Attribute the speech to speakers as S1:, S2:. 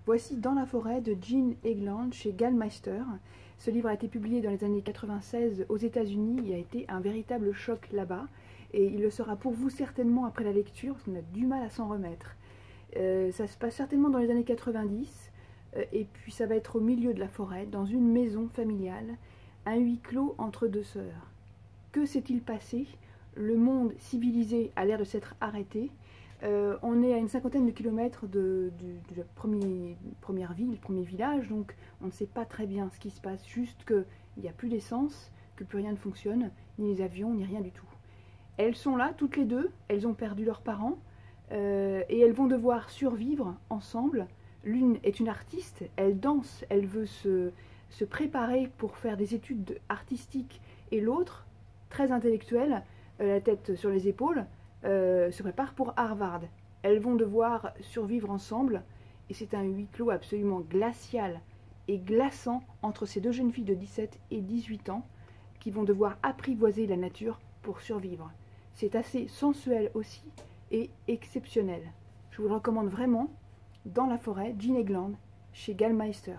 S1: Voici Dans la forêt de Jean Egeland chez Gallmeister. Ce livre a été publié dans les années 96 aux États-Unis. Il a été un véritable choc là-bas. Et il le sera pour vous certainement après la lecture, parce qu'on a du mal à s'en remettre. Ça se passe certainement dans les années 90. Et puis ça va être au milieu de la forêt, dans une maison familiale, un huis clos entre deux sœurs. Que s'est-il passé? Le monde civilisé a l'air de s'être arrêté. On est à une cinquantaine de kilomètres de la première ville, le premier village, donc on ne sait pas très bien ce qui se passe, juste qu'il n'y a plus d'essence, que plus rien ne fonctionne, ni les avions, ni rien du tout. Elles sont là, toutes les deux, elles ont perdu leurs parents, et elles vont devoir survivre ensemble. L'une est une artiste, elle danse, elle veut se préparer pour faire des études artistiques, et l'autre, très intellectuelle, la tête sur les épaules, se prépare pour Harvard. Elles vont devoir survivre ensemble et c'est un huis clos absolument glacial et glaçant entre ces deux jeunes filles de 17 et 18 ans qui vont devoir apprivoiser la nature pour survivre. C'est assez sensuel aussi et exceptionnel. Je vous le recommande vraiment. Dans la forêt, Jean Egeland, chez Gallmeister.